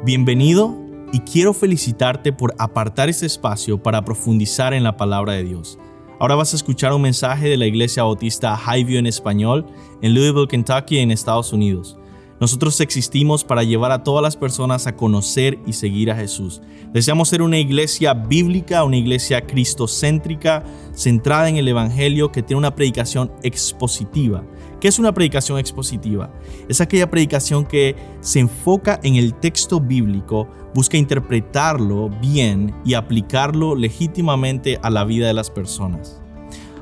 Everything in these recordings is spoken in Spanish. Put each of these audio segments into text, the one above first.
Bienvenido y quiero felicitarte por apartar este espacio para profundizar en la palabra de Dios. Ahora vas a escuchar un mensaje de la Iglesia Bautista Highview en español en Louisville, Kentucky, en Estados Unidos. Nosotros existimos para llevar a todas las personas a conocer y seguir a Jesús. Deseamos ser una iglesia bíblica, una iglesia cristocéntrica, centrada en el Evangelio, que tiene una predicación expositiva. ¿Qué es una predicación expositiva? Es aquella predicación que se enfoca en el texto bíblico, busca interpretarlo bien y aplicarlo legítimamente a la vida de las personas.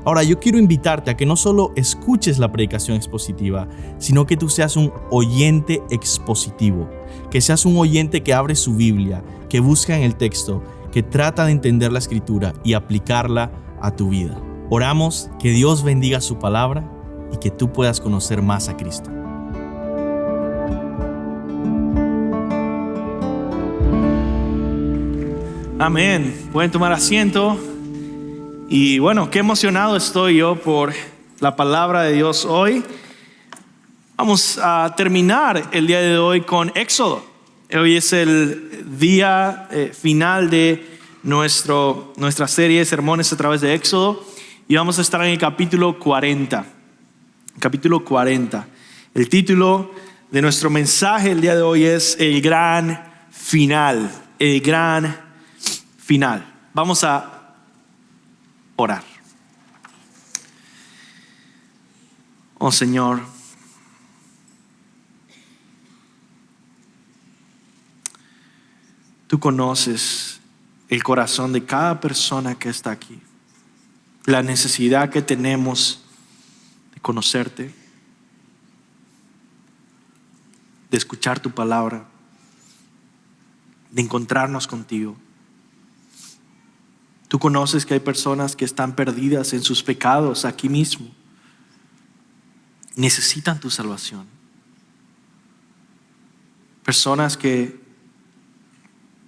Ahora, yo quiero invitarte a que no solo escuches la predicación expositiva, sino que tú seas un oyente expositivo, que seas un oyente que abre su Biblia, que busca en el texto, que trata de entender la Escritura y aplicarla a tu vida. Oramos que Dios bendiga su palabra y que tú puedas conocer más a Cristo. Amén. Pueden tomar asiento. Y bueno, qué emocionado estoy yo por la palabra de Dios hoy. Vamos a terminar el día de hoy con Éxodo. Hoy es el día final de nuestra serie de sermones a través de Éxodo. Y vamos a estar en el capítulo 40. Capítulo 40. El título de nuestro mensaje el día de hoy es El Gran Final. El Gran Final. Vamos a orar. Oh Señor, tú conoces el corazón de cada persona que está aquí, la necesidad que tenemos de conocerte, de escuchar tu palabra, de encontrarnos contigo. Tú conoces que hay personas que están perdidas en sus pecados aquí mismo. Necesitan tu salvación. Personas que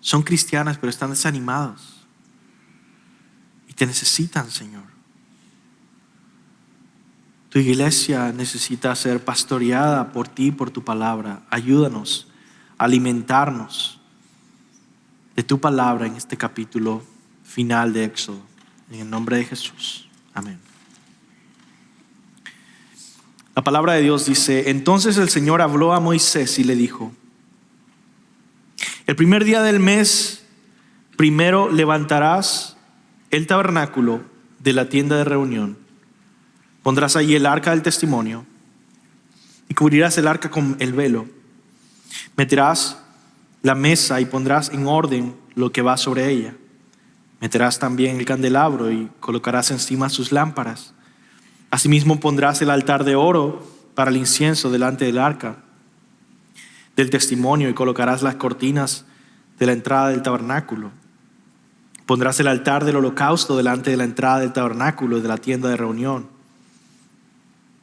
son cristianas pero están desanimados y te necesitan, Señor. Tu iglesia necesita ser pastoreada por ti, por tu palabra. Ayúdanos a alimentarnos de tu palabra en este capítulo final de Éxodo. En el nombre de Jesús. Amén. La palabra de Dios dice: Entonces el Señor habló a Moisés y le dijo: El primer día del mes primero levantarás el tabernáculo de la tienda de reunión. Pondrás allí el arca del testimonio y cubrirás el arca con el velo. Meterás la mesa y pondrás en orden lo que va sobre ella. Meterás también el candelabro y colocarás encima sus lámparas. Asimismo pondrás el altar de oro para el incienso delante del arca del testimonio y colocarás las cortinas de la entrada del tabernáculo. Pondrás el altar del holocausto delante de la entrada del tabernáculo y de la tienda de reunión.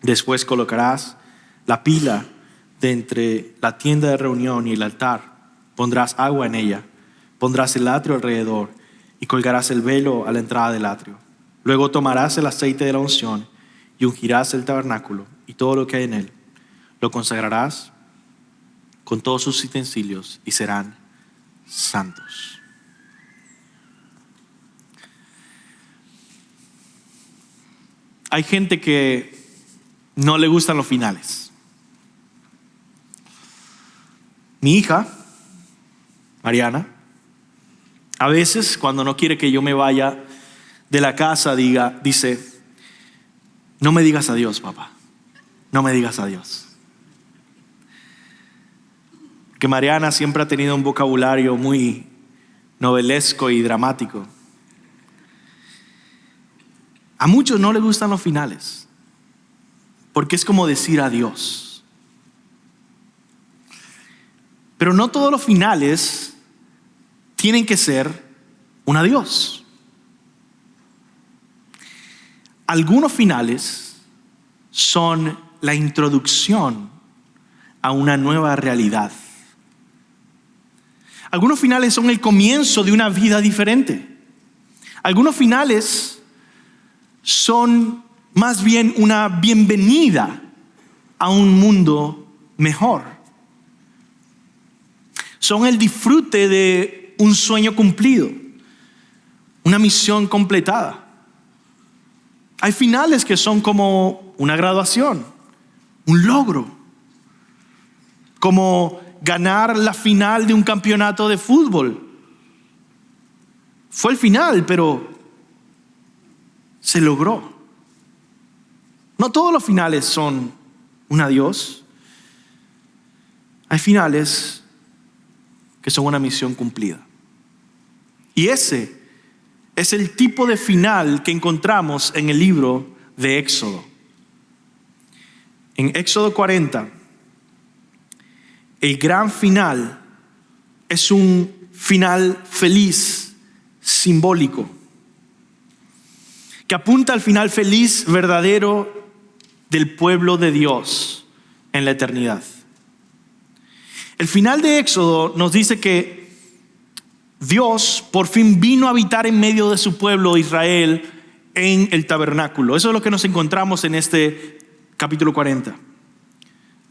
Después colocarás la pila de entre la tienda de reunión y el altar. Pondrás agua en ella. Pondrás el atrio alrededor y colgarás el velo a la entrada del atrio. Luego tomarás el aceite de la unción y ungirás el tabernáculo y todo lo que hay en él. Lo consagrarás con todos sus utensilios y serán santos. Hay gente que no le gustan los finales. Mi hija, Mariana, a veces cuando no quiere que yo me vaya de la casa dice: no me digas adiós, papá, no me digas adiós. Que Mariana siempre ha tenido un vocabulario muy novelesco y dramático. A muchos no les gustan los finales, porque es como decir adiós. Pero no todos los finales tienen que ser un adiós. Algunos finales son la introducción a una nueva realidad. Algunos finales son el comienzo de una vida diferente. Algunos finales son más bien una bienvenida a un mundo mejor. son el disfrute de un sueño cumplido, una misión completada. Hay finales que son como una graduación, un logro, como ganar la final de un campeonato de fútbol. Fue el final, pero se logró. No todos los finales son un adiós. Hay finales que son una misión cumplida. Y ese es el tipo de final que encontramos en el libro de Éxodo. En Éxodo 40, el gran final es un final feliz, simbólico, que apunta al final feliz, verdadero del pueblo de Dios en la eternidad. El final de Éxodo nos dice que Dios por fin vino a habitar en medio de su pueblo Israel en el tabernáculo. Eso es lo que nos encontramos en este capítulo 40.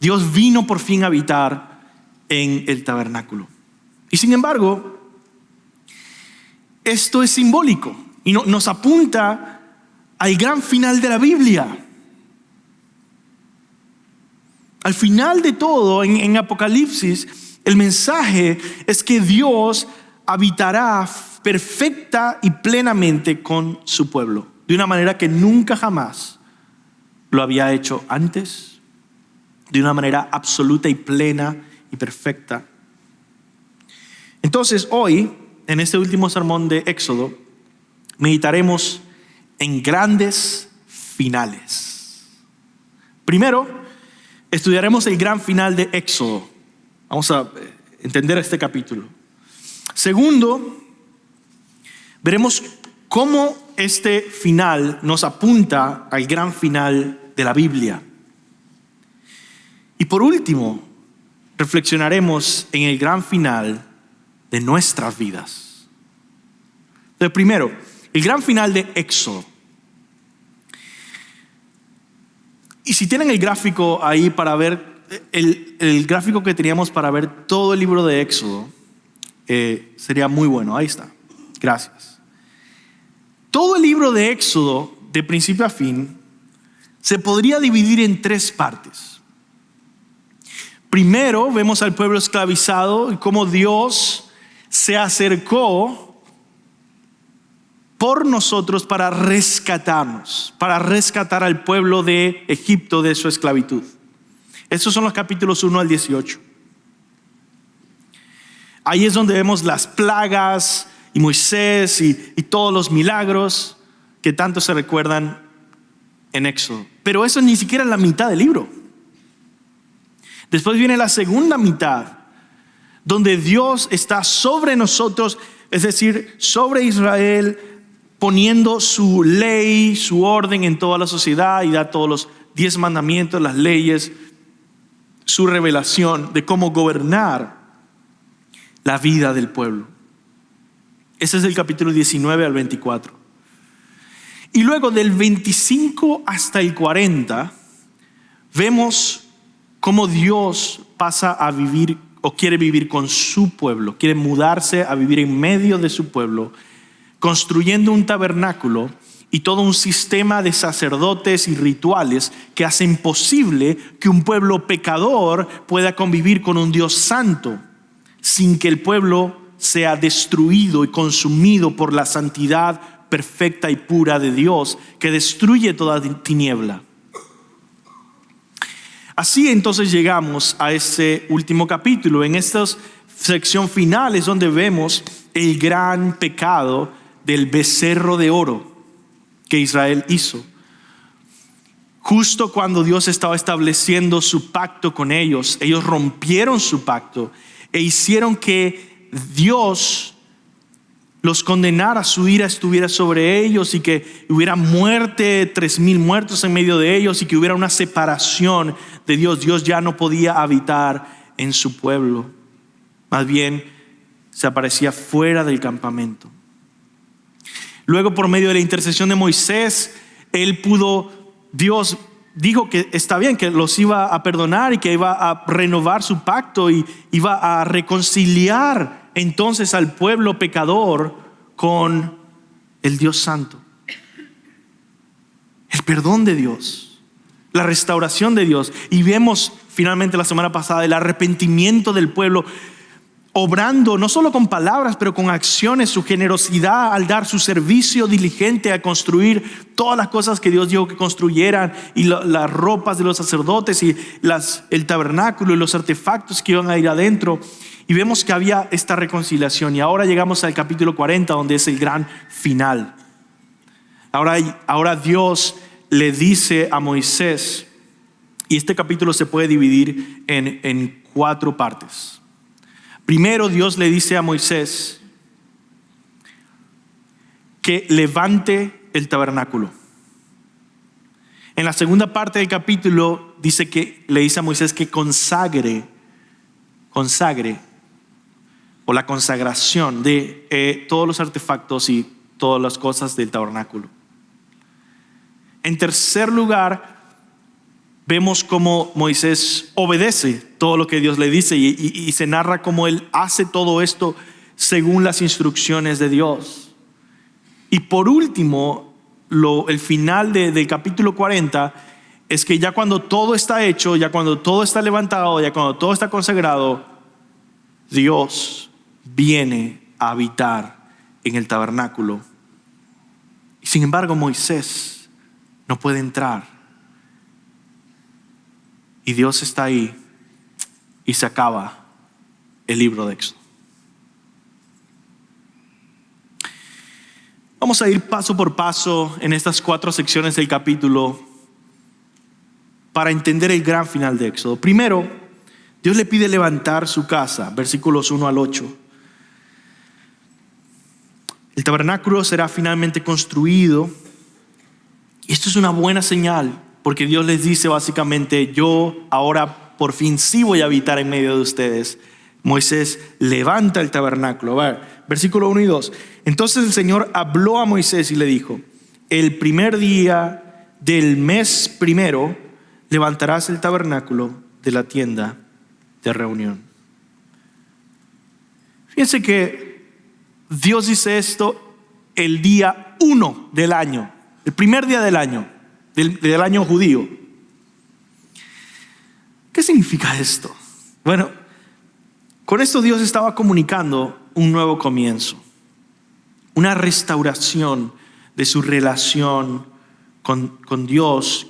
Dios vino por fin a habitar en el tabernáculo. Y sin embargo, esto es simbólico y nos apunta al gran final de la Biblia. Al final de todo, en Apocalipsis, el mensaje es que Dios habitará perfecta y plenamente con su pueblo, de una manera que nunca jamás lo había hecho antes, de una manera absoluta y plena y perfecta. Entonces hoy, en este último sermón de Éxodo, meditaremos en grandes finales. Primero, estudiaremos el gran final de Éxodo. Vamos a entender este capítulo. Segundo, veremos cómo este final nos apunta al gran final de la Biblia. Y por último, reflexionaremos en el gran final de nuestras vidas. Entonces, primero, el gran final de Éxodo. Y si tienen el gráfico ahí para ver, el gráfico que teníamos para ver todo el libro de Éxodo, sería muy bueno. Ahí está. Gracias. Todo el libro de Éxodo, de principio a fin, se podría dividir en tres partes. Primero, vemos al pueblo esclavizado y cómo Dios se acercó por nosotros para rescatarnos, para rescatar al pueblo de Egipto de su esclavitud. Estos son los capítulos 1 al 18. Ahí es donde vemos las plagas y Moisés y todos los milagros que tanto se recuerdan en Éxodo. Pero eso ni siquiera es la mitad del libro. Después viene la segunda mitad, donde Dios está sobre nosotros, es decir, sobre Israel, poniendo su ley, su orden en toda la sociedad y da todos los 10 mandamientos, las leyes, su revelación de cómo gobernar la vida del pueblo. Ese es el capítulo 19 al 24. Y luego del 25 hasta el 40, vemos cómo Dios pasa a vivir o quiere vivir con su pueblo, quiere mudarse a vivir en medio de su pueblo, construyendo un tabernáculo y todo un sistema de sacerdotes y rituales que hacen posible que un pueblo pecador pueda convivir con un Dios santo, sin que el pueblo sea destruido y consumido por la santidad perfecta y pura de Dios, que destruye toda tiniebla. Así entonces llegamos a este último capítulo. En esta sección final es donde vemos el gran pecado del becerro de oro que Israel hizo. Justo cuando Dios estaba estableciendo su pacto con ellos, ellos rompieron su pacto e hicieron que Dios los condenara, su ira estuviera sobre ellos y que hubiera muerte, 3,000 muertos en medio de ellos y que hubiera una separación de Dios. Dios ya no podía habitar en su pueblo. Más bien se aparecía fuera del campamento. Luego, por medio de la intercesión de Moisés, Dios dijo que está bien, que los iba a perdonar y que iba a renovar su pacto y iba a reconciliar entonces al pueblo pecador con el Dios Santo. El perdón de Dios, la restauración de Dios. Y vemos finalmente la semana pasada el arrepentimiento del pueblo, obrando no solo con palabras, pero con acciones, su generosidad al dar su servicio diligente a construir todas las cosas que Dios dijo que construyeran, y las ropas de los sacerdotes y el tabernáculo y los artefactos que iban a ir adentro. Y vemos que había esta reconciliación. Y ahora llegamos al capítulo 40, donde es el gran final. Ahora Dios le dice a Moisés, y este capítulo se puede dividir en 4 partes. Primero, Dios le dice a Moisés que levante el tabernáculo. En la segunda parte del capítulo dice que le dice a Moisés que consagre, o la consagración de todos los artefactos y todas las cosas del tabernáculo. En tercer lugar, vemos cómo Moisés obedece todo lo que Dios le dice y se narra cómo él hace todo esto según las instrucciones de Dios. Y por último, el final del capítulo 40 es que ya cuando todo está hecho, ya cuando todo está levantado, ya cuando todo está consagrado, Dios viene a habitar en el tabernáculo. Y sin embargo, Moisés no puede entrar. Y Dios está ahí y se acaba el libro de Éxodo. Vamos a ir paso por paso en estas 4 secciones del capítulo para entender el gran final de Éxodo. Primero, Dios le pide levantar su casa, versículos 1 al 8. El tabernáculo será finalmente construido. Y esto es una buena señal, porque Dios les dice básicamente: yo ahora por fin sí voy a habitar en medio de ustedes. Moisés levanta el tabernáculo. A ver, versículo 1 y 2. Entonces el Señor habló a Moisés y le dijo: el primer día del mes primero levantarás el tabernáculo de la tienda de reunión. Fíjense que Dios dice esto el día 1 del año, el primer día del año, del año judío. ¿Qué significa esto? Bueno, con esto Dios estaba comunicando un nuevo comienzo, una restauración de su relación con Dios,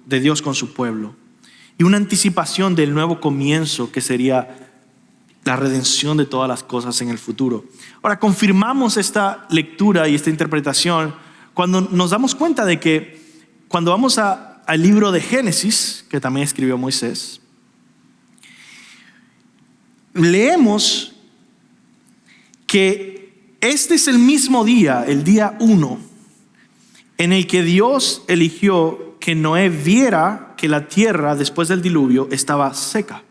de Dios con su pueblo, y una anticipación del nuevo comienzo que sería la redención de todas las cosas en el futuro. Ahora, confirmamos esta lectura y esta interpretación cuando nos damos cuenta de que cuando vamos al libro de Génesis, que también escribió Moisés, leemos que este es el mismo día, el día 1, en el que Dios eligió que Noé viera que la tierra después del diluvio estaba seca.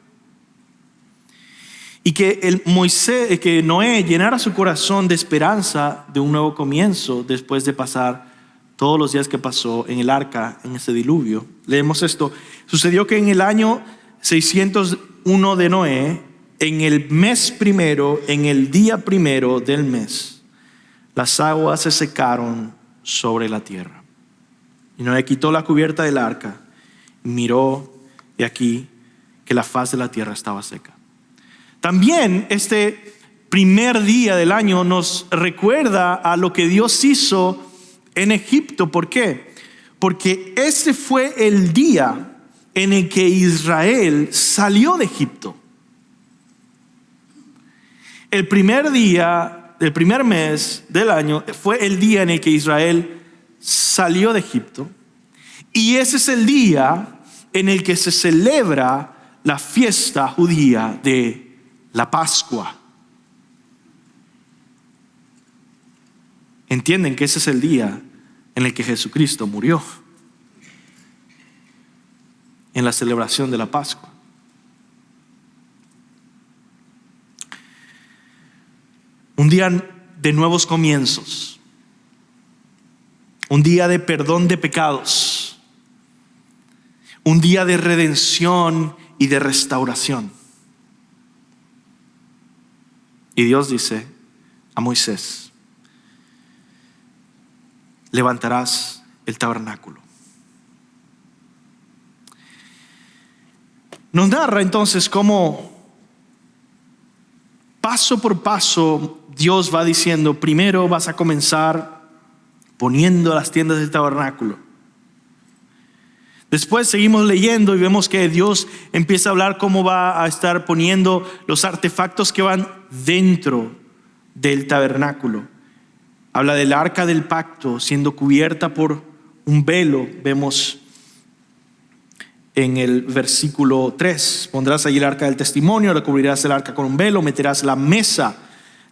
Y que que Noé llenara su corazón de esperanza de un nuevo comienzo después de pasar todos los días que pasó en el arca, en ese diluvio. Leemos esto: sucedió que en el año 601 de Noé, en el mes primero, en el día primero del mes, las aguas se secaron sobre la tierra. Y Noé quitó la cubierta del arca, miró, y aquí que la faz de la tierra estaba seca. También este primer día del año nos recuerda a lo que Dios hizo en Egipto. ¿Por qué? Porque ese fue el día en el que Israel salió de Egipto. El primer día del primer mes del año fue el día en el que Israel salió de Egipto. Y ese es el día en el que se celebra la fiesta judía de la Pascua. Entienden que ese es el día en el que Jesucristo murió, en la celebración de la Pascua. Un día de nuevos comienzos, un día de perdón de pecados, un día de redención y de restauración. Y Dios dice a Moisés: levantarás el tabernáculo. Nos narra entonces cómo paso por paso Dios va diciendo: primero vas a comenzar poniendo las tiendas del tabernáculo. Después seguimos leyendo y vemos que Dios empieza a hablar cómo va a estar poniendo los artefactos que van dentro del tabernáculo. Habla del arca del pacto siendo cubierta por un velo. Vemos en el versículo 3: pondrás allí el arca del testimonio, le cubrirás el arca con un velo, meterás la mesa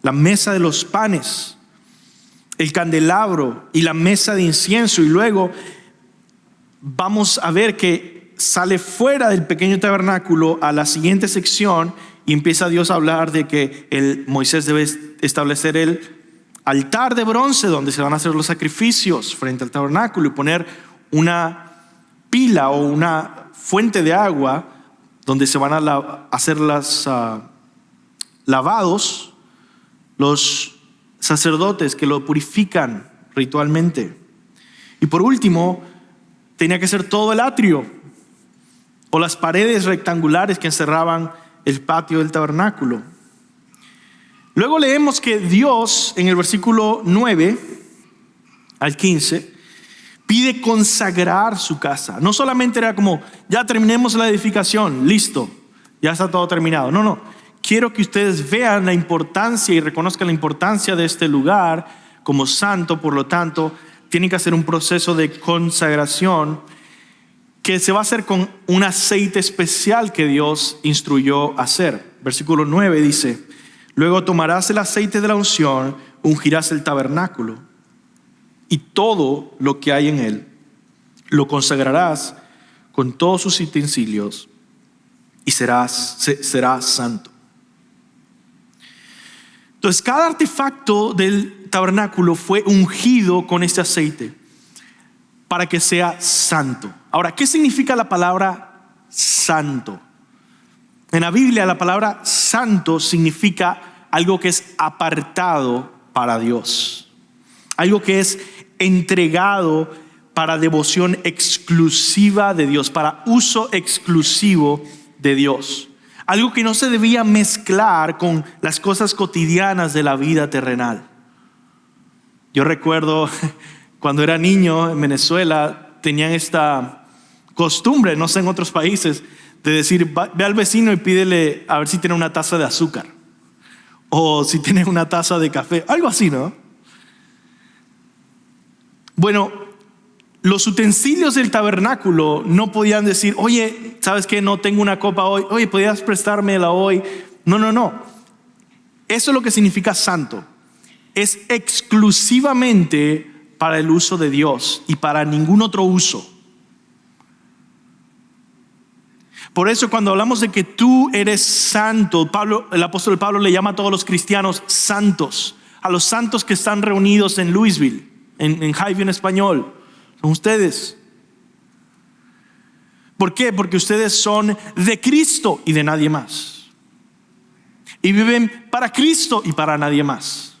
de los panes, el candelabro y la mesa de incienso. Y luego vamos a ver que sale fuera del pequeño tabernáculo a la siguiente sección y empieza Dios a hablar de que Moisés debe establecer el altar de bronce donde se van a hacer los sacrificios frente al tabernáculo y poner una pila o una fuente de agua donde se van a hacer los lavados los sacerdotes que lo purifican ritualmente. Y por último, tenía que ser todo el atrio o las paredes rectangulares que encerraban el patio del tabernáculo. Luego leemos que Dios en el versículo 9 al 15 pide consagrar su casa. No solamente era como: ya terminemos la edificación, listo, ya está todo terminado. No, quiero que ustedes vean la importancia y reconozcan la importancia de este lugar como santo. Por lo tanto, tienen que hacer un proceso de consagración que se va a hacer con un aceite especial que Dios instruyó hacer. Versículo 9 dice: luego tomarás el aceite de la unción, ungirás el tabernáculo y todo lo que hay en él, lo consagrarás con todos sus utensilios y será santo. Entonces, cada artefacto del tabernáculo fue ungido con este aceite para que sea santo. Ahora, ¿qué significa la palabra santo? En la Biblia, la palabra santo significa algo que es apartado para Dios, algo que es entregado para devoción exclusiva de Dios, para uso exclusivo de Dios. Algo que no se debía mezclar con las cosas cotidianas de la vida terrenal. Yo recuerdo cuando era niño en Venezuela, tenían esta costumbre, no sé en otros países, de decir: ve al vecino y pídele a ver si tiene una taza de azúcar o si tiene una taza de café, algo así, ¿no? Bueno, los utensilios del tabernáculo no podían decir: oye, ¿sabes qué? No tengo una copa hoy. Oye, ¿podrías prestármela hoy? No. Eso es lo que significa santo. Es exclusivamente para el uso de Dios y para ningún otro uso. Por eso cuando hablamos de que tú eres santo, el apóstol Pablo le llama a todos los cristianos santos. A los santos que están reunidos en Louisville, en Highview en español, son ustedes. ¿Por qué? Porque ustedes son de Cristo y de nadie más. Y viven para Cristo y para nadie más.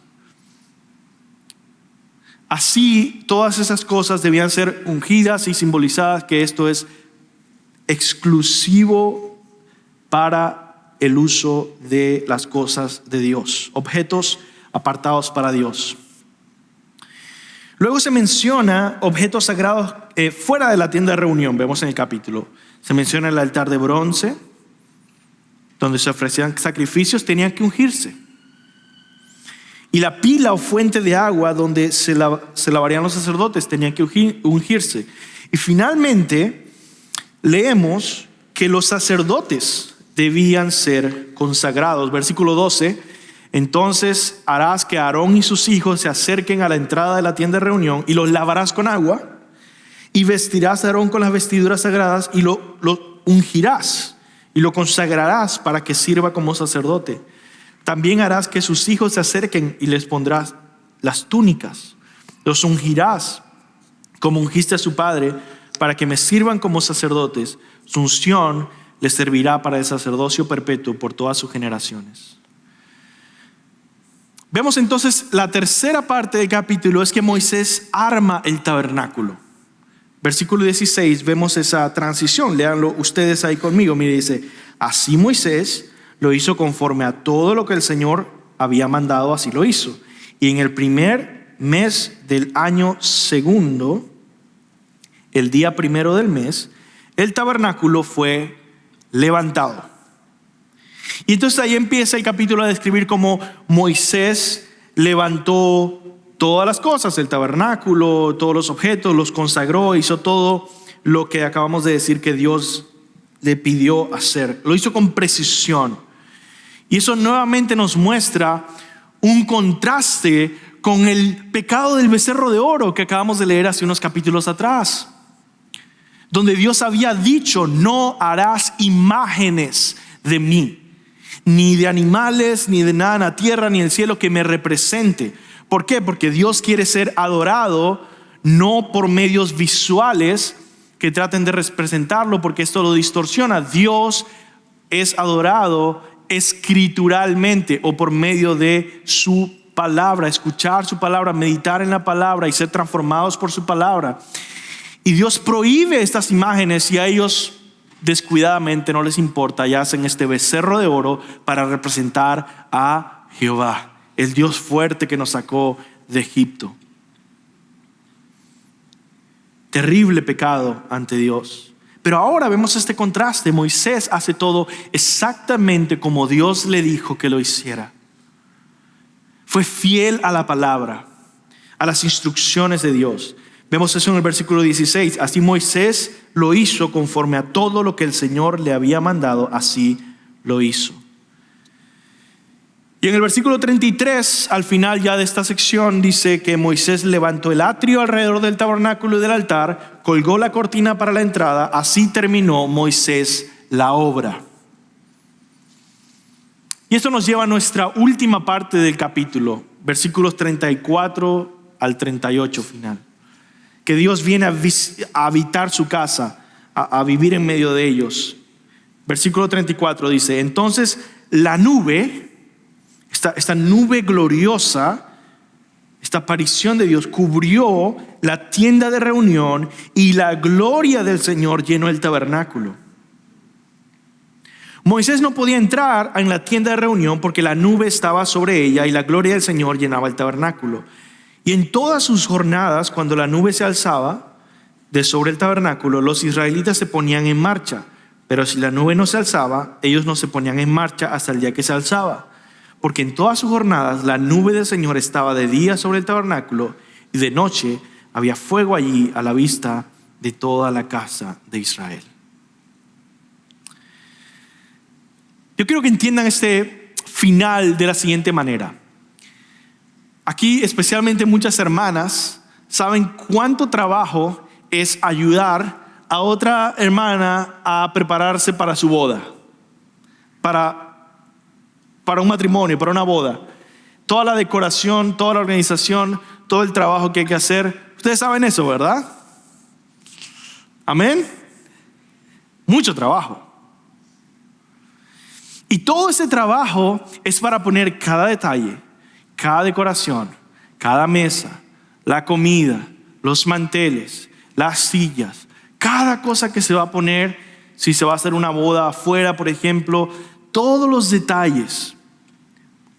Así, todas esas cosas debían ser ungidas y simbolizadas que esto es exclusivo para el uso de las cosas de Dios, objetos apartados para Dios. Luego se menciona objetos sagrados fuera de la tienda de reunión. Vemos en el capítulo, se menciona el altar de bronce, donde se ofrecían sacrificios, tenían que ungirse. Y la pila o fuente de agua donde se lavarían los sacerdotes tenía que ungirse. Y finalmente leemos que los sacerdotes debían ser consagrados. Versículo 12: entonces harás que Aarón y sus hijos se acerquen a la entrada de la tienda de reunión y los lavarás con agua, y vestirás a Aarón con las vestiduras sagradas y lo ungirás y lo consagrarás para que sirva como sacerdote. También harás que sus hijos se acerquen y les pondrás las túnicas. Los ungirás como ungiste a su padre para que me sirvan como sacerdotes. Su unción les servirá para el sacerdocio perpetuo por todas sus generaciones. Vemos entonces la tercera parte del capítulo es que Moisés arma el tabernáculo. Versículo 16, vemos esa transición. Léanlo ustedes ahí conmigo. Mire, dice, así Moisés lo hizo conforme a todo lo que el Señor había mandado, así lo hizo. Y en el primer mes del año segundo, el día primero del mes, el tabernáculo fue levantado. Y entonces ahí empieza el capítulo a describir cómo Moisés levantó todas las cosas, el tabernáculo, todos los objetos, los consagró, hizo todo lo que acabamos de decir que Dios le pidió hacer. Lo hizo con precisión. Y eso nuevamente nos muestra un contraste con el pecado del becerro de oro que acabamos de leer hace unos capítulos atrás, donde Dios había dicho, no harás imágenes de mí, ni de animales, ni de nada en la tierra, ni en el cielo que me represente. ¿Por qué? Porque Dios quiere ser adorado no por medios visuales que traten de representarlo, porque esto lo distorsiona. Dios es adorado escrituralmente o por medio de su palabra, escuchar su palabra, meditar en la palabra y ser transformados por su palabra. Y Dios prohíbe estas imágenes y a ellos descuidadamente no les importa y hacen este becerro de oro para representar a Jehová, el Dios fuerte que nos sacó de Egipto. Terrible pecado ante Dios. Pero ahora vemos este contraste. Moisés hace todo exactamente como Dios le dijo que lo hiciera. Fue fiel a la palabra, a las instrucciones de Dios. Vemos eso en el versículo 16. Así Moisés lo hizo conforme a todo lo que el Señor le había mandado, así lo hizo. Y en el versículo 33, al final ya de esta sección, dice que Moisés levantó el atrio alrededor del tabernáculo y del altar, colgó la cortina para la entrada, así terminó Moisés la obra. Y esto nos lleva a nuestra última parte del capítulo, versículos 34 al 38 final. Que Dios viene a habitar su casa, a vivir en medio de ellos. Versículo 34 dice, entonces la nube, esta nube gloriosa, esta aparición de Dios cubrió la tienda de reunión y la gloria del Señor llenó el tabernáculo. Moisés no podía entrar en la tienda de reunión porque la nube estaba sobre ella y la gloria del Señor llenaba el tabernáculo. Y en todas sus jornadas, cuando la nube se alzaba de sobre el tabernáculo, los israelitas se ponían en marcha. Pero si la nube no se alzaba, ellos no se ponían en marcha hasta el día que se alzaba. Porque en todas sus jornadas la nube del Señor estaba de día sobre el tabernáculo y de noche había fuego allí a la vista de toda la casa de Israel. Yo quiero que entiendan este final de la siguiente manera. Aquí especialmente muchas hermanas saben cuánto trabajo es ayudar a otra hermana a prepararse para su boda, para un matrimonio, para una boda. Toda la decoración, toda la organización, todo el trabajo que hay que hacer. Ustedes saben eso, ¿verdad? Amén. Mucho trabajo. Y todo ese trabajo es para poner cada detalle, cada decoración, cada mesa, la comida, los manteles, las sillas, cada cosa que se va a poner, si se va a hacer una boda afuera, por ejemplo, todos los detalles.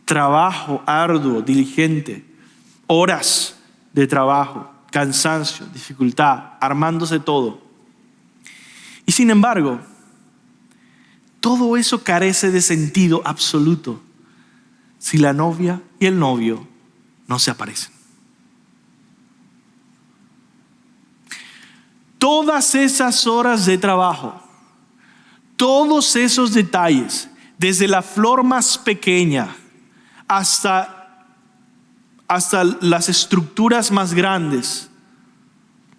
Trabajo arduo, diligente, horas de trabajo, cansancio, dificultad, armándose todo. Y sin embargo, todo eso carece de sentido absoluto si la novia y el novio no se aparecen. Todas esas horas de trabajo, todos esos detalles, desde la flor más pequeña hasta las estructuras más grandes,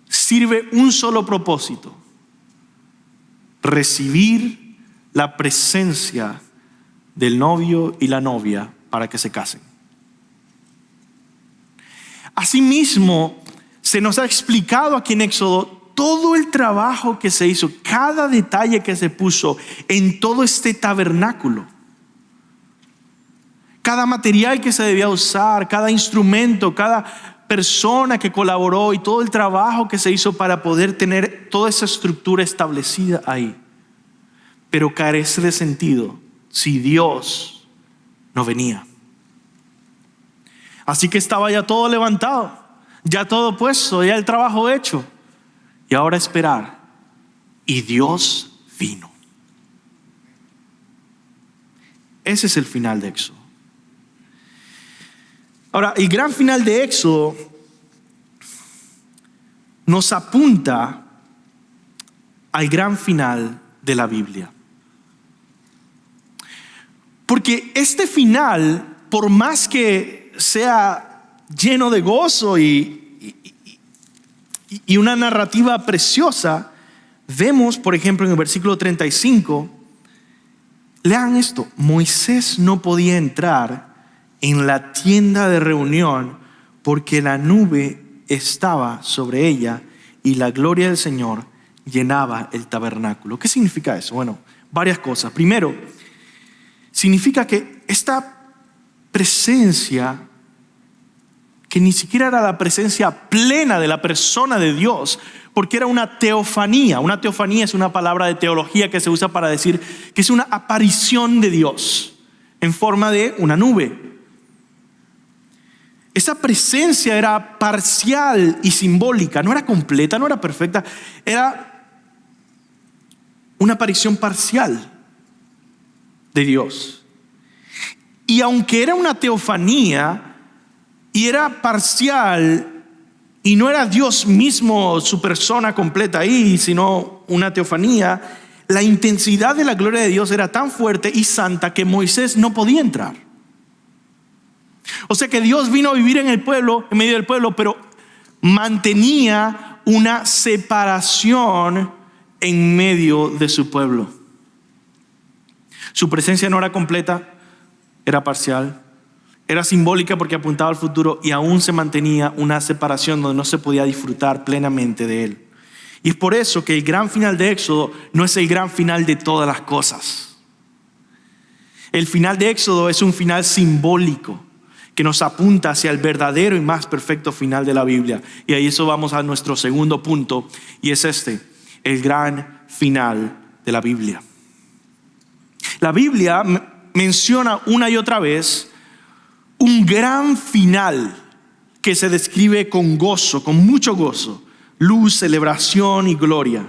sirve un solo propósito: recibir la presencia del novio y la novia para que se casen. Asimismo, se nos ha explicado aquí en Éxodo todo el trabajo que se hizo, cada detalle que se puso en todo este tabernáculo. Cada material que se debía usar, cada instrumento, cada persona que colaboró y todo el trabajo que se hizo para poder tener toda esa estructura establecida ahí. Pero carece de sentido si Dios no venía. Así que estaba ya todo levantado, ya todo puesto, ya el trabajo hecho. Y ahora esperar. Y Dios vino. Ese es el final de Éxodo. Ahora, el gran final de Éxodo nos apunta al gran final de la Biblia. Porque este final, por más que sea lleno de gozo y una narrativa preciosa, vemos, por ejemplo, en el versículo 35, lean esto: Moisés no podía entrar en la tienda de reunión porque la nube estaba sobre ella y la gloria del Señor llenaba el tabernáculo. ¿Qué significa eso? Bueno, varias cosas. Primero, significa que esta presencia, que ni siquiera era la presencia plena de la persona de Dios, porque era una teofanía. Una teofanía es una palabra de teología que se usa para decir que es una aparición de Dios en forma de una nube. Esa presencia era parcial y simbólica, no era completa, no era perfecta, era una aparición parcial de Dios. Y aunque era una teofanía y era parcial y no era Dios mismo, su persona completa ahí, sino una teofanía, la intensidad de la gloria de Dios era tan fuerte y santa que Moisés no podía entrar. O sea que Dios vino a vivir en el pueblo, en medio del pueblo, pero mantenía una separación en medio de su pueblo. Su presencia no era completa, era parcial, era simbólica porque apuntaba al futuro, y aún se mantenía una separación donde no se podía disfrutar plenamente de él. Y es por eso que el gran final de Éxodo no es el gran final de todas las cosas. El final de Éxodo es un final simbólico que nos apunta hacia el verdadero y más perfecto final de la Biblia. Y ahí eso vamos a nuestro segundo punto, y es el gran final de la Biblia. La Biblia menciona una y otra vez un gran final que se describe con gozo, con mucho gozo, luz, celebración y gloria.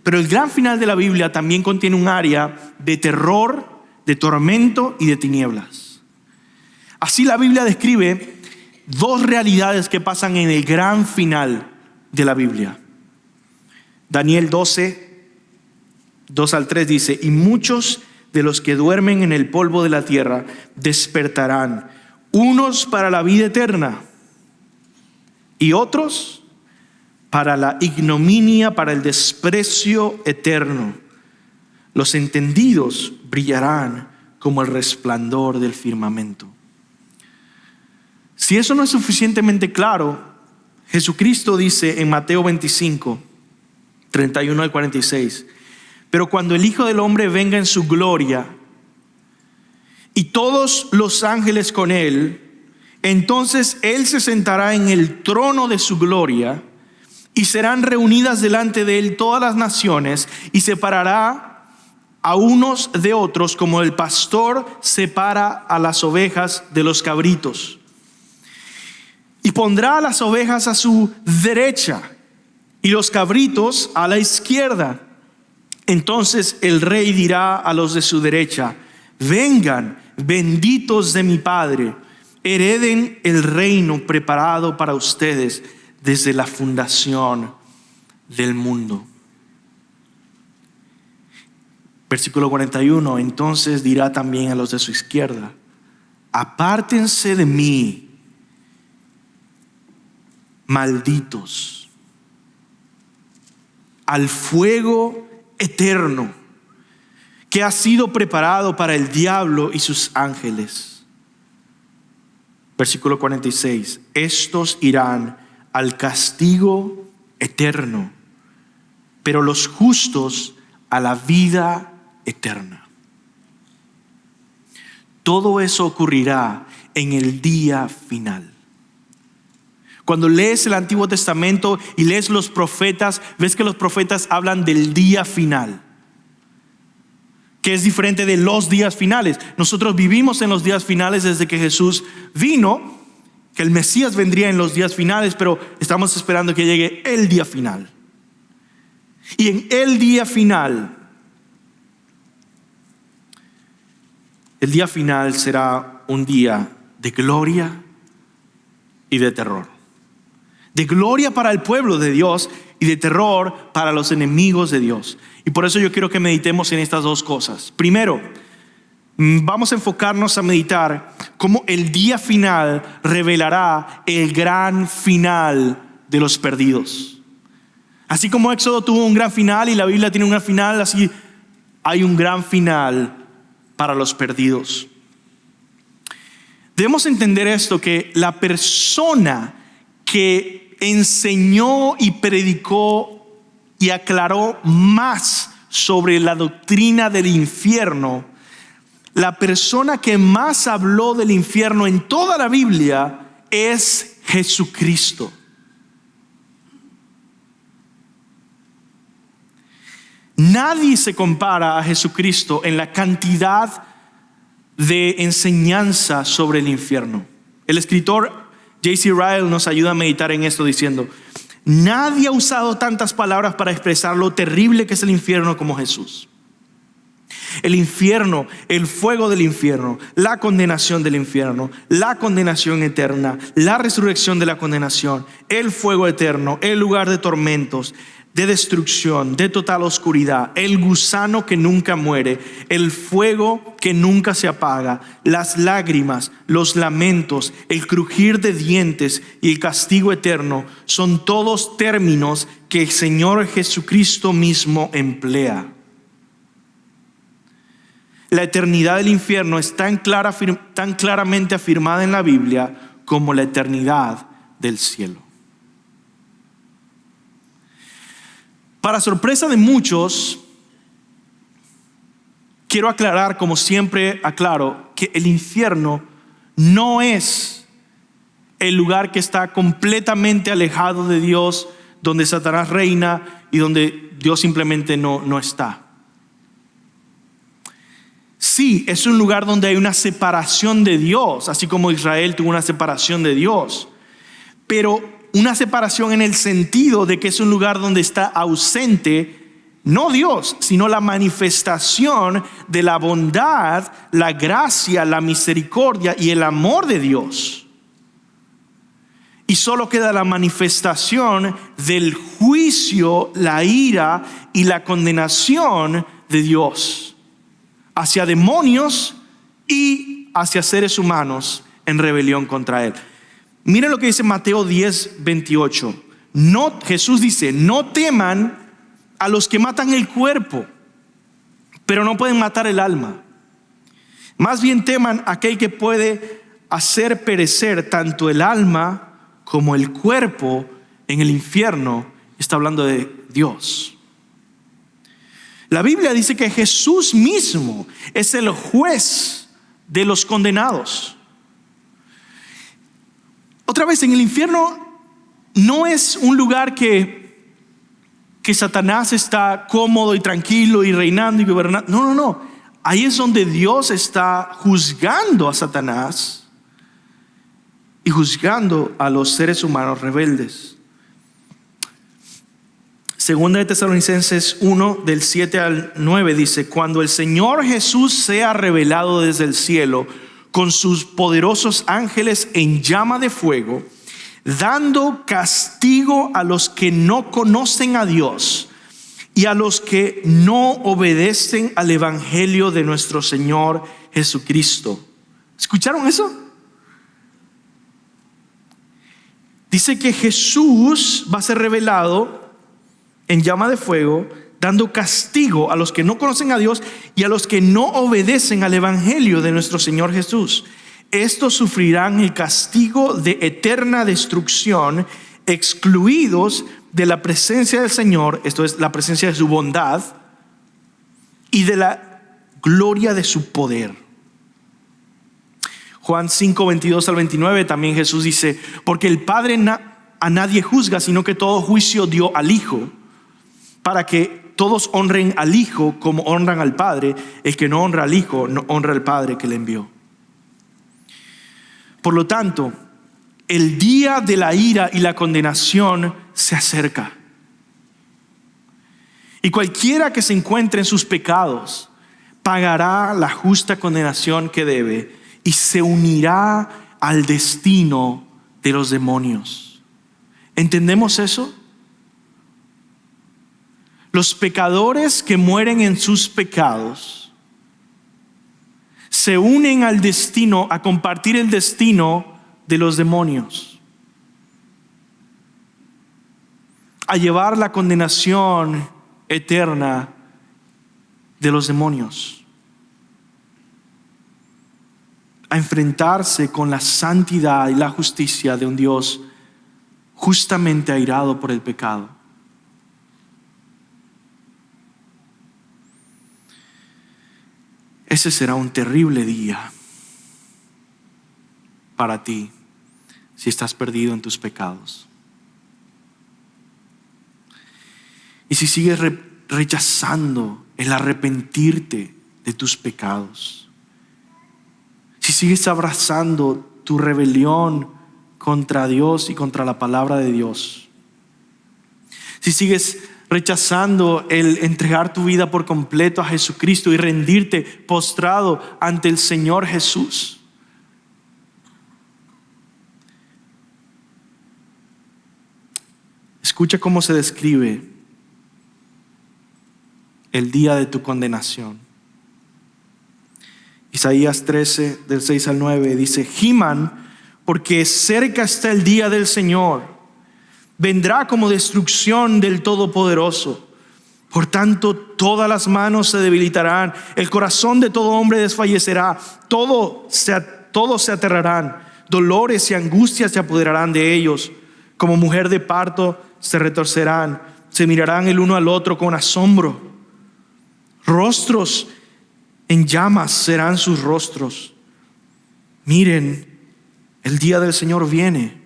Pero el gran final de la Biblia también contiene un área de terror, de tormento y de tinieblas. Así la Biblia describe dos realidades que pasan en el gran final de la Biblia. Daniel 12, 2 al 3 dice: y muchos de los que duermen en el polvo de la tierra despertarán, unos para la vida eterna y otros para la ignominia, para el desprecio eterno. Los entendidos brillarán como el resplandor del firmamento. Si eso no es suficientemente claro, Jesucristo dice en Mateo 25, 31 al 46: pero cuando el Hijo del Hombre venga en su gloria y todos los ángeles con él, entonces él se sentará en el trono de su gloria y serán reunidas delante de él todas las naciones, y separará a unos de otros como el pastor separa a las ovejas de los cabritos. Y pondrá a las ovejas a su derecha y los cabritos a la izquierda. Entonces el rey dirá a los de su derecha: vengan, benditos de mi Padre, hereden el reino preparado para ustedes desde la fundación del mundo. Versículo 41: entonces dirá también a los de su izquierda: apártense de mí, malditos, al fuego eterno que ha sido preparado para el diablo y sus ángeles. Versículo 46: estos irán al castigo eterno, pero los justos a la vida eterna. Todo eso ocurrirá en el día final. Cuando lees el Antiguo Testamento y lees los profetas, ves que los profetas hablan del día final, que es diferente de los días finales. Nosotros vivimos en los días finales desde que Jesús vino, que el Mesías vendría en los días finales, pero estamos esperando que llegue el día final. Y en el día final será un día de gloria y de terror. De gloria para el pueblo de Dios y de terror para los enemigos de Dios. Y por eso yo quiero que meditemos en estas dos cosas. Primero, vamos a enfocarnos a meditar cómo el día final revelará el gran final de los perdidos. Así como Éxodo tuvo un gran final y la Biblia tiene un gran final, así hay un gran final para los perdidos. Debemos entender esto, que la persona que enseñó y predicó y aclaró más sobre la doctrina del infierno, la persona que más habló del infierno en toda la Biblia es Jesucristo. Nadie se compara a Jesucristo en la cantidad de enseñanza sobre el infierno. El escritor J.C. Ryle nos ayuda a meditar en esto diciendo: nadie ha usado tantas palabras para expresar lo terrible que es el infierno como Jesús. El infierno, el fuego del infierno, la condenación del infierno, la condenación eterna, la resurrección de la condenación, el fuego eterno, el lugar de tormentos, de destrucción, de total oscuridad, el gusano que nunca muere, el fuego que nunca se apaga, las lágrimas, los lamentos, el crujir de dientes y el castigo eterno son todos términos que el Señor Jesucristo mismo emplea. La eternidad del infierno es tan claramente afirmada en la Biblia como la eternidad del cielo. Para sorpresa de muchos, quiero aclarar, como siempre aclaro, que el infierno no es el lugar que está completamente alejado de Dios, donde Satanás reina y donde Dios simplemente no está. Sí, es un lugar donde hay una separación de Dios, así como Israel tuvo una separación de Dios, pero una separación en el sentido de que es un lugar donde está ausente no Dios, sino la manifestación de la bondad, la gracia, la misericordia y el amor de Dios. Y solo queda la manifestación del juicio, la ira y la condenación de Dios hacia demonios y hacia seres humanos en rebelión contra Él. Miren lo que dice Mateo 10:28. Jesús dice: no teman a los que matan el cuerpo, pero no pueden matar el alma. Más bien teman a aquel que puede hacer perecer tanto el alma como el cuerpo en el infierno. Está hablando de Dios. La Biblia dice que Jesús mismo es el juez de los condenados. Otra vez, en el infierno no es un lugar que Satanás está cómodo y tranquilo y reinando y gobernando. No. Ahí es donde Dios está juzgando a Satanás y juzgando a los seres humanos rebeldes. Segunda de Tesalonicenses 1, del 7 al 9 dice: cuando el Señor Jesús sea revelado desde el cielo con sus poderosos ángeles en llama de fuego, dando castigo a los que no conocen a Dios y a los que no obedecen al evangelio de nuestro Señor Jesucristo. ¿Escucharon eso? Dice que Jesús va a ser revelado en llama de fuego, dando castigo a los que no conocen a Dios y a los que no obedecen al evangelio de nuestro Señor Jesús. Estos sufrirán el castigo de eterna destrucción, excluidos de la presencia del Señor, esto es la presencia de su bondad y de la gloria de su poder. Juan 5, 22 al 29 también Jesús dice: porque el Padre a nadie juzga, sino que todo juicio dio al Hijo, para que todos honren al Hijo como honran al Padre. El que no honra al Hijo no honra al Padre que le envió. Por lo tanto, el día de la ira y la condenación se acerca. Y cualquiera que se encuentre en sus pecados pagará la justa condenación que debe y se unirá al destino de los demonios. ¿Entendemos eso? Los pecadores que mueren en sus pecados se unen al destino, a compartir el destino de los demonios, a llevar la condenación eterna de los demonios, a enfrentarse con la santidad y la justicia de un Dios justamente airado por el pecado. Ese será un terrible día para ti si estás perdido en tus pecados. Y si sigues rechazando el arrepentirte de tus pecados, si sigues abrazando tu rebelión contra Dios y contra la palabra de Dios, si sigues rechazando el entregar tu vida por completo a Jesucristo y rendirte postrado ante el Señor Jesús, escucha cómo se describe el día de tu condenación. Isaías 13, del 6 al 9 dice: giman, porque cerca está el día del Señor. Vendrá como destrucción del Todopoderoso. Por tanto, todas las manos se debilitarán, el corazón de todo hombre desfallecerá, todos se aterrarán, dolores y angustias se apoderarán de ellos. Como mujer de parto se retorcerán, se mirarán el uno al otro con asombro. Rostros en llamas serán sus rostros. Miren, el día del Señor viene,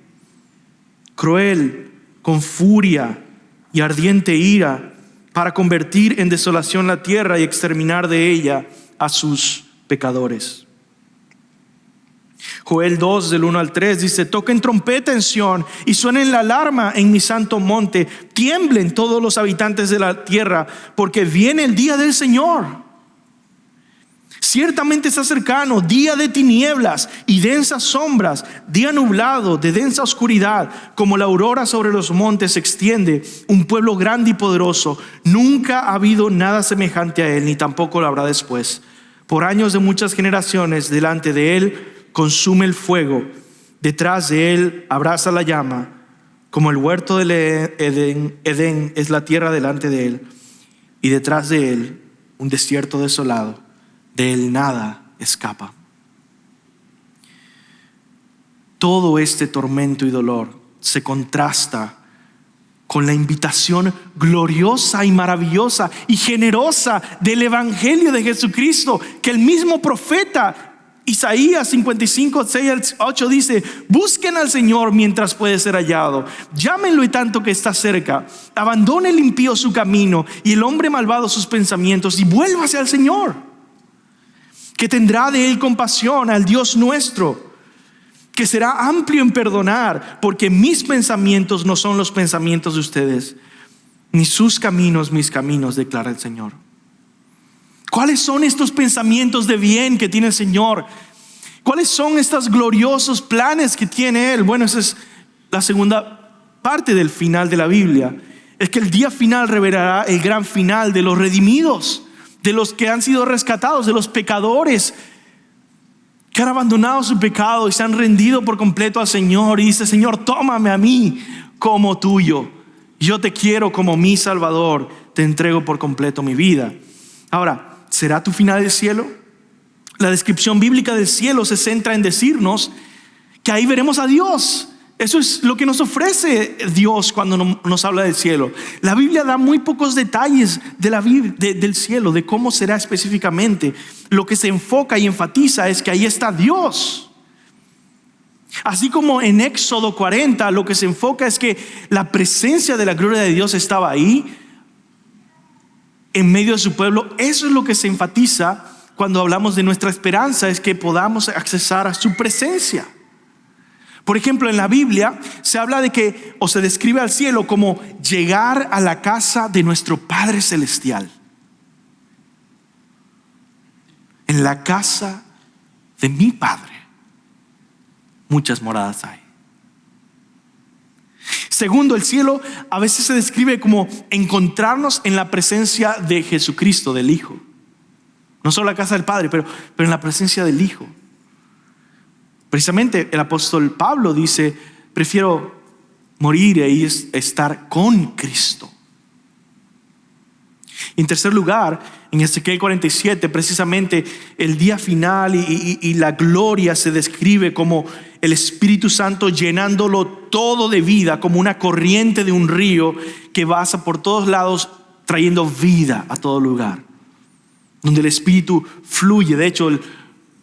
cruel, con furia y ardiente ira, para convertir en desolación la tierra y exterminar de ella a sus pecadores. Joel 2, del 1 al 3 dice: toquen trompeta en Sión y suenen la alarma en mi santo monte. Tiemblen todos los habitantes de la tierra, porque viene el día del Señor. Ciertamente está cercano, día de tinieblas y densas sombras, día nublado de densa oscuridad, como la aurora sobre los montes se extiende, un pueblo grande y poderoso. Nunca ha habido nada semejante a él, ni tampoco lo habrá después. Por años de muchas generaciones, delante de él consume el fuego, detrás de él abraza la llama, como el huerto del Edén es la tierra delante de él, y detrás de él un desierto desolado. De él nada escapa. Todo este tormento y dolor se contrasta con la invitación gloriosa y maravillosa y generosa del Evangelio de Jesucristo, que el mismo profeta Isaías 55, 6 al 8 dice: busquen al Señor mientras puede ser hallado, llámenlo y tanto que está cerca. Abandone el impío su camino y el hombre malvado sus pensamientos, y vuélvase al Señor, que tendrá de él compasión, al Dios nuestro, que será amplio en perdonar, porque mis pensamientos no son los pensamientos de ustedes, ni sus caminos mis caminos, declara el Señor. ¿Cuáles son estos pensamientos de bien que tiene el Señor? ¿Cuáles son estos gloriosos planes que tiene Él? Bueno, esa es la segunda parte del final de la Biblia. Es que el día final revelará el gran final de los redimidos, de los que han sido rescatados, de los pecadores que han abandonado su pecado y se han rendido por completo al Señor. Y dice: Señor, tómame a mí como tuyo. Yo te quiero como mi Salvador. Te entrego por completo mi vida. Ahora, ¿será tu final el cielo? La descripción bíblica del cielo se centra en decirnos que ahí veremos a Dios. Eso es lo que nos ofrece Dios cuando nos habla del cielo. La Biblia da muy pocos detalles del cielo, de cómo será específicamente. Lo que se enfoca y enfatiza es que ahí está Dios. Así como en Éxodo 40 lo que se enfoca es que la presencia de la gloria de Dios estaba ahí en medio de su pueblo. Eso es lo que se enfatiza cuando hablamos de nuestra esperanza, es que podamos accesar a su presencia. Por ejemplo, en la Biblia se habla de que, o se describe al cielo como llegar a la casa de nuestro Padre Celestial. En la casa de mi Padre muchas moradas hay. Segundo, el cielo a veces se describe como encontrarnos en la presencia de Jesucristo, del Hijo. No solo la casa del Padre, pero en la presencia del Hijo. Precisamente el apóstol Pablo dice: prefiero morir y ahí estar con Cristo. En tercer lugar, en Ezequiel 47, precisamente el día final y la gloria se describe como el Espíritu Santo llenándolo todo de vida, como una corriente de un río que pasa por todos lados trayendo vida a todo lugar, donde el Espíritu fluye. De hecho,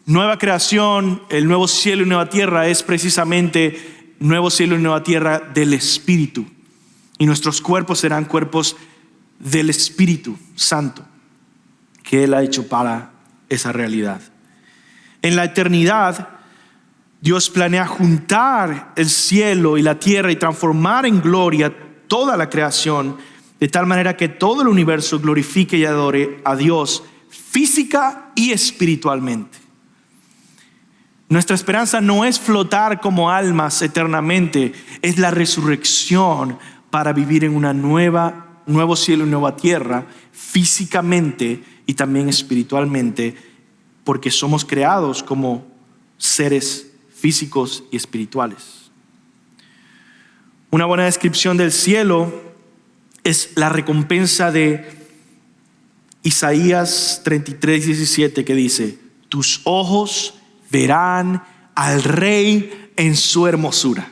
nueva creación, el nuevo cielo y nueva tierra es precisamente nuevo cielo y nueva tierra del Espíritu. Y nuestros cuerpos serán cuerpos del Espíritu Santo que Él ha hecho para esa realidad. En la eternidad, Dios planea juntar el cielo y la tierra y transformar en gloria toda la creación, de tal manera que todo el universo glorifique y adore a Dios física y espiritualmente. Nuestra esperanza no es flotar como almas eternamente, es la resurrección para vivir en una nuevo cielo y nueva tierra, físicamente y también espiritualmente, porque somos creados como seres físicos y espirituales. Una buena descripción del cielo es la recompensa de Isaías 33:17, que dice: tus ojos verán al Rey en su hermosura.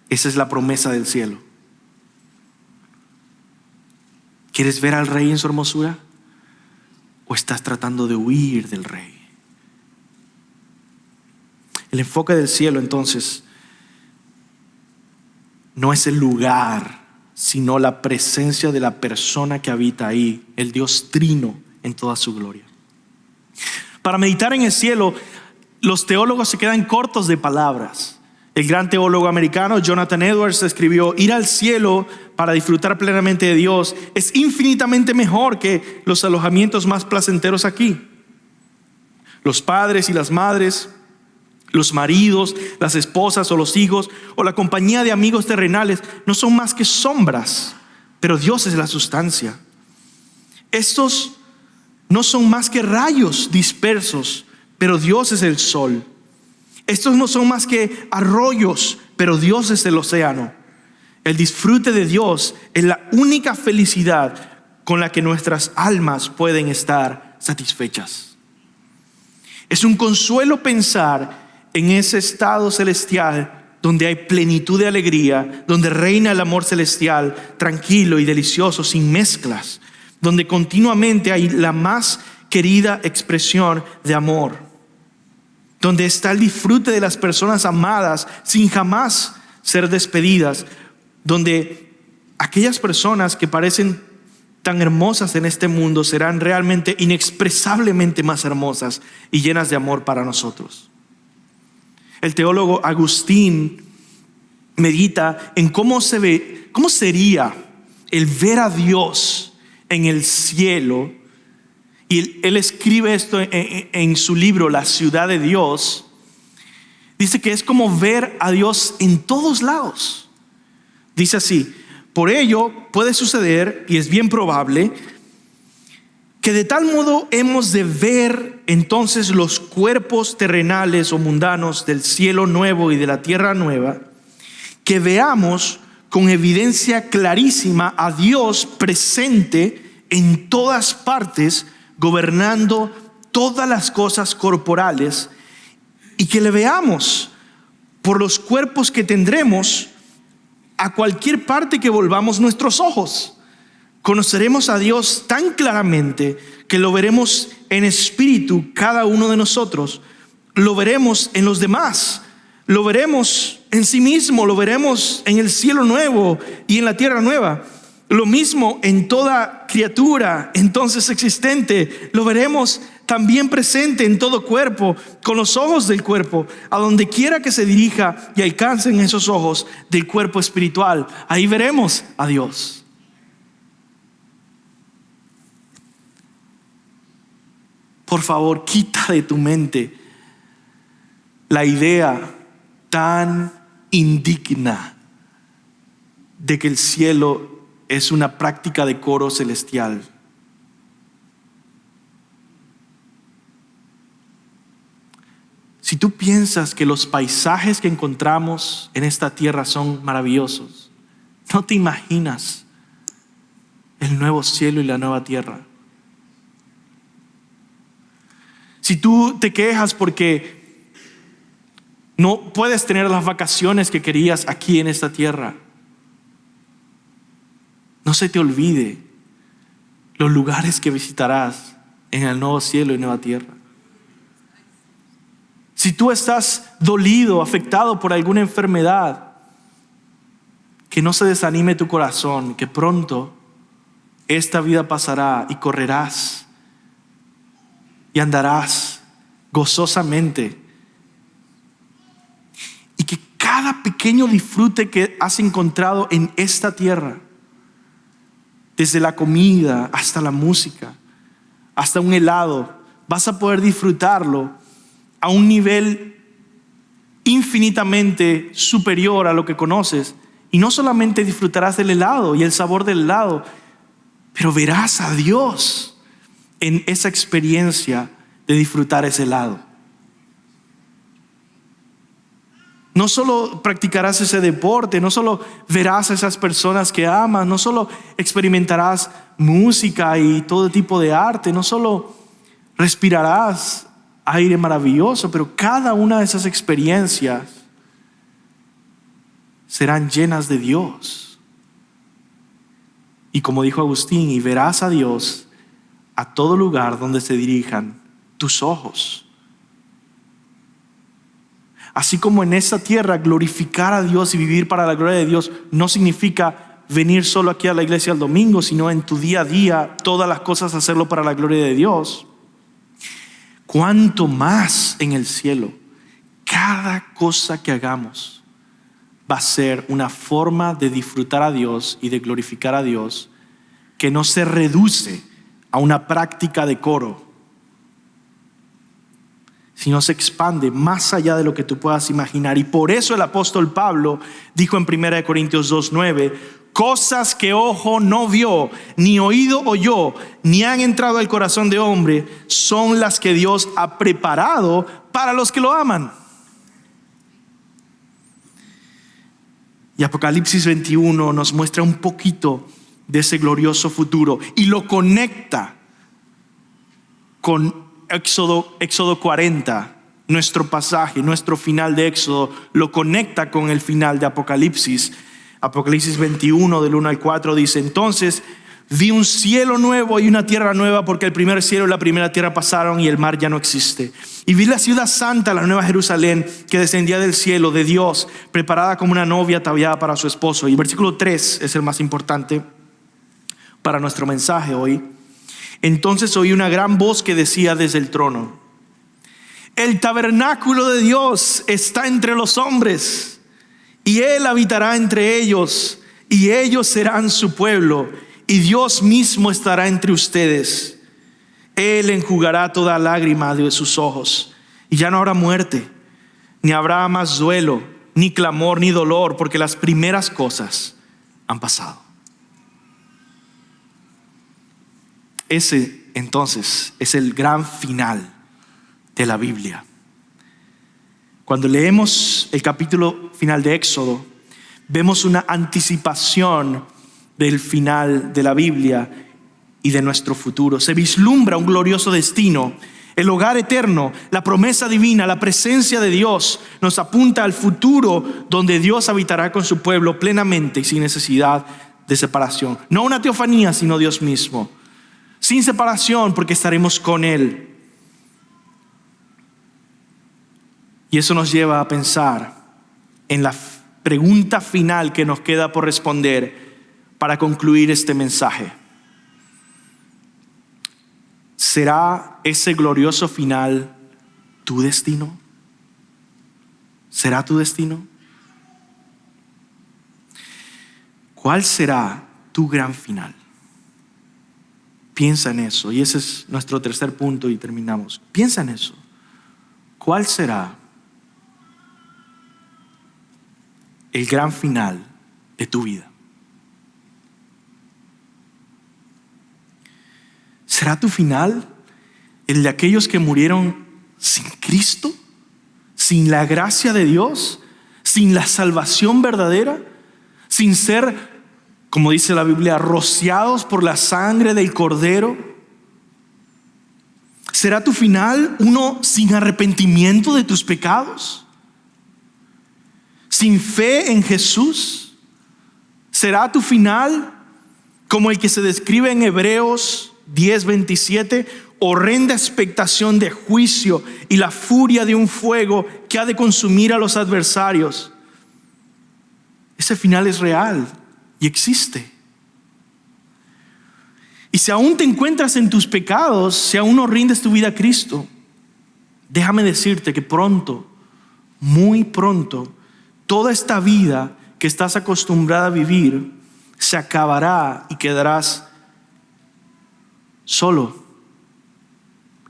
Esa es la promesa del cielo. ¿Quieres ver al Rey en su hermosura? ¿O estás tratando de huir del Rey? El enfoque del cielo, entonces, no es el lugar, sino la presencia de la persona que habita ahí, el Dios trino en toda su gloria. Para meditar en el cielo, los teólogos se quedan cortos de palabras. El gran teólogo americano Jonathan Edwards escribió: ir al cielo para disfrutar plenamente de Dios es infinitamente mejor que los alojamientos más placenteros aquí. Los padres y las madres, los maridos, las esposas o los hijos, o la compañía de amigos terrenales no son más que sombras, pero Dios es la sustancia. Estos no son más que rayos dispersos, pero Dios es el sol. Estos no son más que arroyos, pero Dios es el océano. El disfrute de Dios es la única felicidad con la que nuestras almas pueden estar satisfechas. Es un consuelo pensar en ese estado celestial donde hay plenitud de alegría, donde reina el amor celestial, tranquilo y delicioso, sin mezclas, donde continuamente hay la más querida expresión de amor, donde está el disfrute de las personas amadas sin jamás ser despedidas, donde aquellas personas que parecen tan hermosas en este mundo serán realmente inexpresablemente más hermosas y llenas de amor para nosotros. El teólogo Agustín medita en cómo sería el ver a Dios en el cielo. Y él escribe esto en su libro La ciudad de Dios. Dice que es como ver a Dios en todos lados. Dice así: por ello puede suceder, y es bien probable, que de tal modo hemos de ver entonces los cuerpos terrenales o mundanos del cielo nuevo y de la tierra nueva, que veamos con evidencia clarísima a Dios presente en todas partes, gobernando todas las cosas corporales, y que le veamos por los cuerpos que tendremos a cualquier parte que volvamos nuestros ojos. Conoceremos a Dios tan claramente que lo veremos en espíritu cada uno de nosotros. Lo veremos en los demás. Lo veremos en sí mismo. Lo veremos en el cielo nuevo y en la tierra nueva. Lo mismo en toda criatura entonces existente. Lo veremos también presente en todo cuerpo, con los ojos del cuerpo, a donde quiera que se dirija y alcancen esos ojos del cuerpo espiritual. Ahí veremos a Dios. Por favor, quita de tu mente la idea tan indigna de que el cielo es una práctica de coro celestial. Si tú piensas que los paisajes que encontramos en esta tierra son maravillosos, no te imaginas el nuevo cielo y la nueva tierra. Si tú te quejas porque no puedes tener las vacaciones que querías aquí en esta tierra, no se te olvide los lugares que visitarás en el nuevo cielo y nueva tierra. Si tú estás dolido, afectado por alguna enfermedad, que no se desanime tu corazón, que pronto esta vida pasará y correrás y andarás gozosamente. Y que cada pequeño disfrute que has encontrado en esta tierra, desde la comida hasta la música, hasta un helado, vas a poder disfrutarlo a un nivel infinitamente superior a lo que conoces. Y no solamente disfrutarás del helado y el sabor del helado, pero verás a Dios en esa experiencia de disfrutar ese helado. No solo practicarás ese deporte, no solo verás a esas personas que amas, no solo experimentarás música y todo tipo de arte, no solo respirarás aire maravilloso, pero cada una de esas experiencias serán llenas de Dios. Y como dijo Agustín, y verás a Dios a todo lugar donde se dirijan tus ojos. Así como en esta tierra glorificar a Dios y vivir para la gloria de Dios no significa venir solo aquí a la iglesia el domingo, sino en tu día a día, todas las cosas hacerlo para la gloria de Dios. Cuanto más en el cielo, cada cosa que hagamos va a ser una forma de disfrutar a Dios y de glorificar a Dios que no se reduce a una práctica de coro, sino se expande más allá de lo que tú puedas imaginar. Y por eso el apóstol Pablo dijo en 1 Corintios 2:9, cosas que ojo no vio, ni oído oyó, ni han entrado al corazón de hombre, son las que Dios ha preparado para los que lo aman. Y Apocalipsis 21 nos muestra un poquito de ese glorioso futuro y lo conecta con Éxodo 40, nuestro pasaje, nuestro final de Éxodo, lo conecta con el final de Apocalipsis. Apocalipsis 21 del 1 al 4 dice, entonces vi un cielo nuevo y una tierra nueva, porque el primer cielo y la primera tierra pasaron y el mar ya no existe. Y vi la ciudad santa, la nueva Jerusalén, que descendía del cielo de Dios, preparada como una novia ataviada para su esposo. Y el versículo 3 es el más importante para nuestro mensaje hoy. Entonces oí una gran voz que decía desde el trono, el tabernáculo de Dios está entre los hombres, y Él habitará entre ellos, y ellos serán su pueblo, y Dios mismo estará entre ustedes. Él enjugará toda lágrima de sus ojos, y ya no habrá muerte, ni habrá más duelo, ni clamor, ni dolor, porque las primeras cosas han pasado. Ese entonces es el gran final de la Biblia. Cuando leemos el capítulo final de Éxodo, vemos una anticipación del final de la Biblia y de nuestro futuro. Se vislumbra un glorioso destino El hogar eterno, la promesa divina, la presencia de Dios nos apunta al futuro donde Dios habitará con su pueblo plenamente y sin necesidad de separación. No una teofanía, sino Dios mismo. Sin separación, porque estaremos con Él. Y eso nos lleva a pensar en la pregunta final que nos queda por responder para concluir este mensaje. ¿Será ese glorioso final tu destino? ¿Será tu destino? ¿Cuál será tu gran final? Piensa en eso, y ese es nuestro tercer punto y terminamos. Piensa en eso. ¿Cuál será el gran final de tu vida? ¿Será tu final el de aquellos que murieron sin Cristo? ¿Sin la gracia de Dios? ¿Sin la salvación verdadera? ¿Sin ser, como dice la Biblia, rociados por la sangre del Cordero? ¿Será tu final uno sin arrepentimiento de tus pecados? ¿Sin fe en Jesús? ¿Será tu final como el que se describe en Hebreos 10:27, horrenda expectación de juicio y la furia de un fuego que ha de consumir a los adversarios? Ese final es real y existe. Y si aún te encuentras en tus pecados, si aún no rindes tu vida a Cristo, déjame decirte que pronto, muy pronto, toda esta vida que estás acostumbrada a vivir se acabará y quedarás solo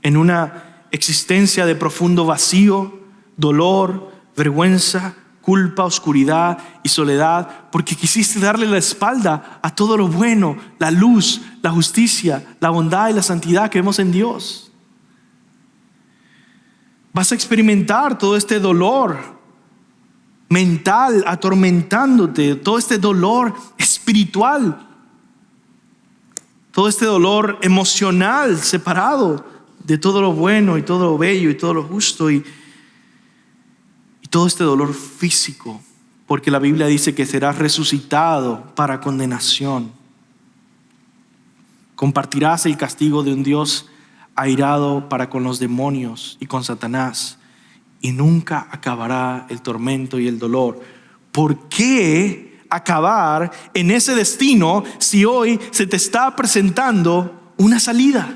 en una existencia de profundo vacío, dolor, vergüenza, culpa, oscuridad y soledad, porque quisiste darle la espalda a todo lo bueno, la luz, la justicia, la bondad y la santidad que vemos en Dios. Vas a experimentar todo este dolor mental atormentándote, todo este dolor espiritual, todo este dolor emocional separado de todo lo bueno y todo lo bello y todo lo justo, y todo este dolor físico, porque la Biblia dice que serás resucitado para condenación. Compartirás el castigo de un Dios airado para con los demonios y con Satanás, y nunca acabará el tormento y el dolor. ¿Por qué acabar en ese destino si hoy se te está presentando una salida?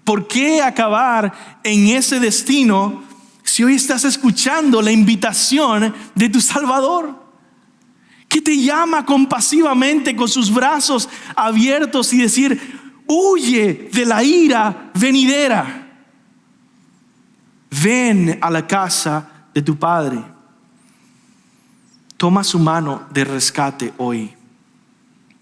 ¿Por qué acabar en ese destino si hoy estás escuchando la invitación de tu Salvador, que te llama compasivamente con sus brazos abiertos y decir: huye de la ira venidera, ven a la casa de tu Padre? Toma su mano de rescate hoy,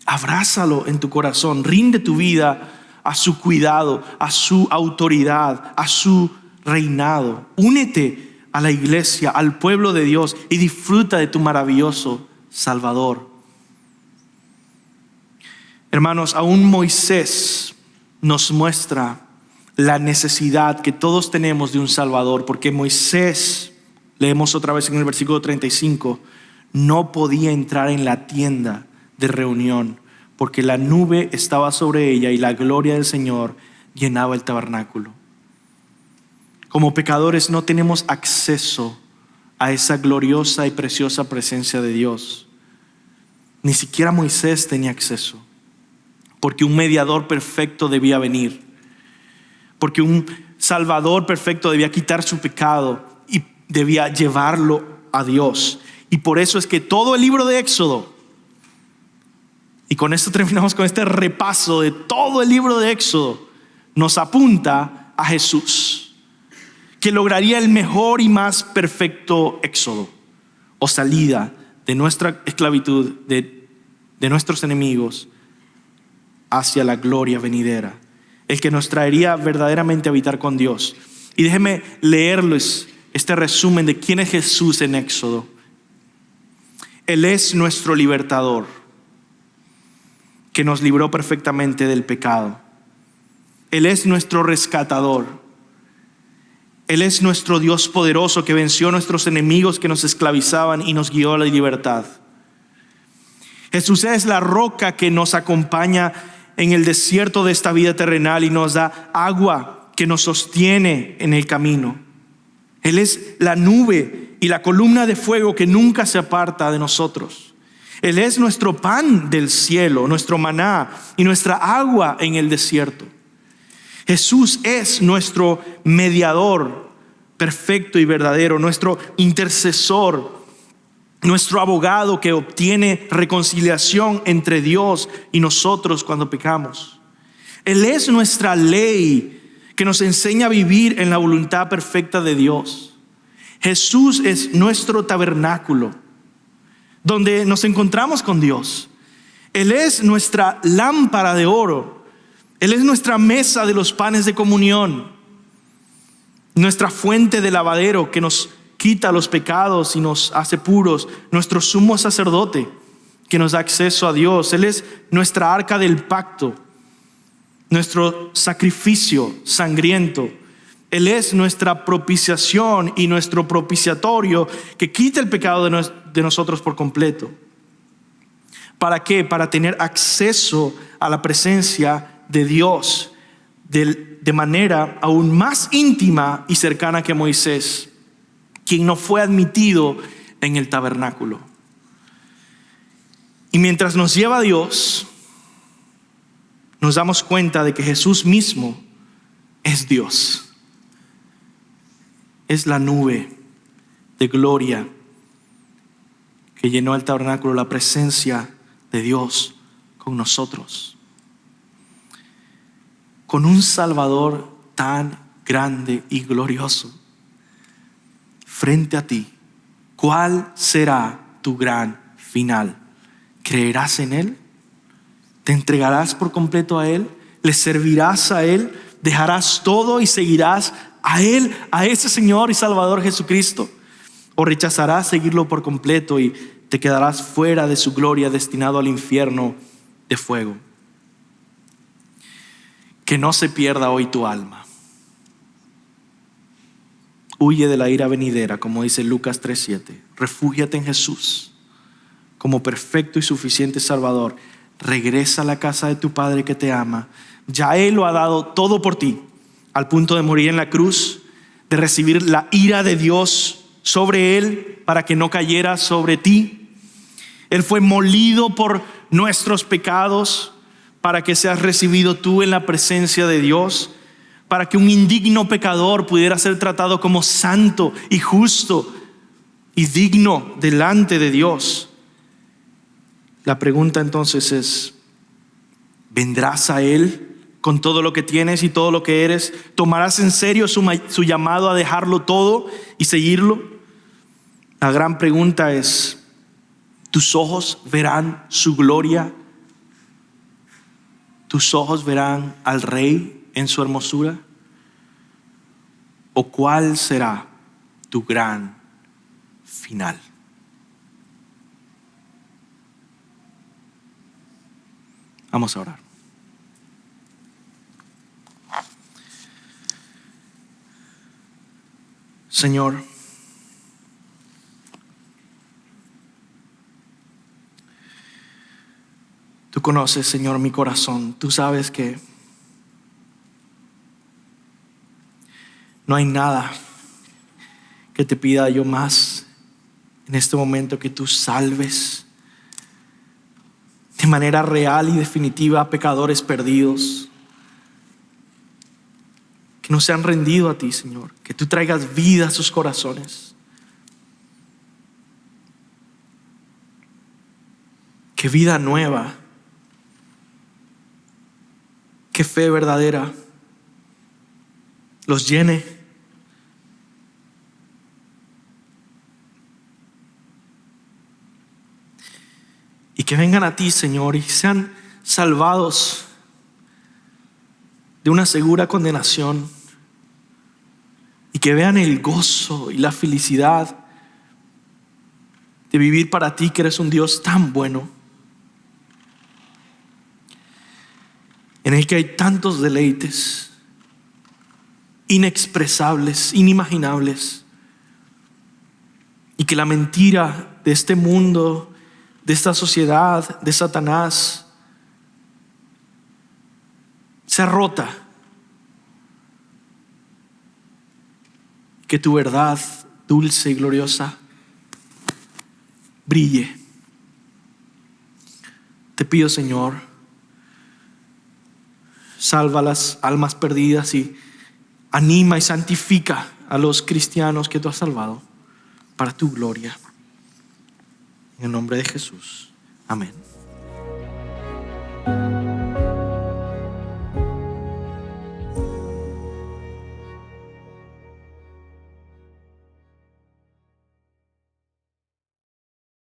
abrázalo en tu corazón, rinde tu vida a su cuidado, a su autoridad, a su reinado. Únete a la iglesia, al pueblo de Dios, y disfruta de tu maravilloso Salvador. Hermanos, aún Moisés nos muestra la necesidad que todos tenemos de un Salvador, porque Moisés, leemos otra vez en el versículo 35, no podía entrar en la tienda de reunión porque la nube estaba sobre ella y la gloria del Señor llenaba el tabernáculo. Como pecadores no tenemos acceso a esa gloriosa y preciosa presencia de Dios. Ni siquiera Moisés tenía acceso, porque un mediador perfecto debía venir, porque un Salvador perfecto debía quitar su pecado y debía llevarlo a Dios. Y por eso es que todo el libro de Éxodo, y con esto terminamos con este repaso de todo el libro de Éxodo, nos apunta a Jesús, que lograría el mejor y más perfecto éxodo o salida de nuestra esclavitud, de nuestros enemigos, hacia la gloria venidera, el que nos traería verdaderamente a habitar con Dios. Y déjenme leerles este resumen de quién es Jesús en Éxodo. Él es nuestro libertador, que nos libró perfectamente del pecado. Él es nuestro rescatador. Él es nuestro Dios poderoso que venció a nuestros enemigos que nos esclavizaban y nos guió a la libertad. Jesús es la roca que nos acompaña en el desierto de esta vida terrenal y nos da agua que nos sostiene en el camino. Él es la nube y la columna de fuego que nunca se aparta de nosotros. Él es nuestro pan del cielo, nuestro maná y nuestra agua en el desierto. Jesús es nuestro mediador perfecto y verdadero, nuestro intercesor, nuestro abogado que obtiene reconciliación entre Dios y nosotros cuando pecamos. Él es nuestra ley que nos enseña a vivir en la voluntad perfecta de Dios. Jesús es nuestro tabernáculo, donde nos encontramos con Dios. Él es nuestra lámpara de oro. Él es nuestra mesa de los panes de comunión, nuestra fuente de lavadero que nos quita los pecados y nos hace puros, nuestro sumo sacerdote que nos da acceso a Dios. Él es nuestra arca del pacto, nuestro sacrificio sangriento. Él es nuestra propiciación y nuestro propiciatorio que quita el pecado de nosotros por completo. ¿Para qué? Para tener acceso a la presencia de Dios de manera aún más íntima y cercana que Moisés, quien no fue admitido en el tabernáculo. Y mientras nos lleva a Dios, nos damos cuenta de que Jesús mismo es Dios. Es la nube de gloria que llenó el tabernáculo, la presencia de Dios con nosotros. Con un Salvador tan grande y glorioso frente a ti, ¿cuál será tu gran final? ¿Creerás en Él? ¿Te entregarás por completo a Él? ¿Le servirás a Él? ¿Dejarás todo y seguirás a Él, a ese Señor y Salvador Jesucristo? ¿O rechazarás seguirlo por completo y te quedarás fuera de su gloria, destinado al infierno de fuego? Que no se pierda hoy tu alma. Huye de la ira venidera, como dice Lucas 3:7. Refúgiate en Jesús como perfecto y suficiente Salvador. Regresa a la casa de tu Padre que te ama. Ya Él lo ha dado todo por ti, al punto de morir en la cruz, de recibir la ira de Dios sobre Él para que no cayera sobre ti. Él fue molido por nuestros pecados para que seas recibido tú en la presencia de Dios, para que un indigno pecador pudiera ser tratado como santo y justo y digno delante de Dios. La pregunta entonces es: ¿vendrás a Él con todo lo que tienes y todo lo que eres? ¿Tomarás en serio su llamado a dejarlo todo y seguirlo? La gran pregunta es: ¿tus ojos verán su gloria? ¿Tus ojos verán al Rey en su hermosura? ¿O cuál será tu gran final? Vamos a orar. Señor, tú conoces, Señor, mi corazón. Tú sabes que no hay nada que te pida yo más en este momento que tú salves de manera real y definitiva a pecadores perdidos que no se han rendido a ti, Señor. Que tú traigas vida a sus corazones. Que vida nueva, que fe verdadera los llene. Y que vengan a ti, Señor, y sean salvados de una segura condenación. Y que vean el gozo y la felicidad de vivir para ti, que eres un Dios tan bueno. en el que hay tantos deleites inexpresables, inimaginables, y que la mentira de este mundo, de esta sociedad, de Satanás, sea rota. Que tu verdad dulce y gloriosa brille. Te pido, Señor, salva las almas perdidas y anima y santifica a los cristianos que tú has salvado para tu gloria. En el nombre de Jesús. Amén.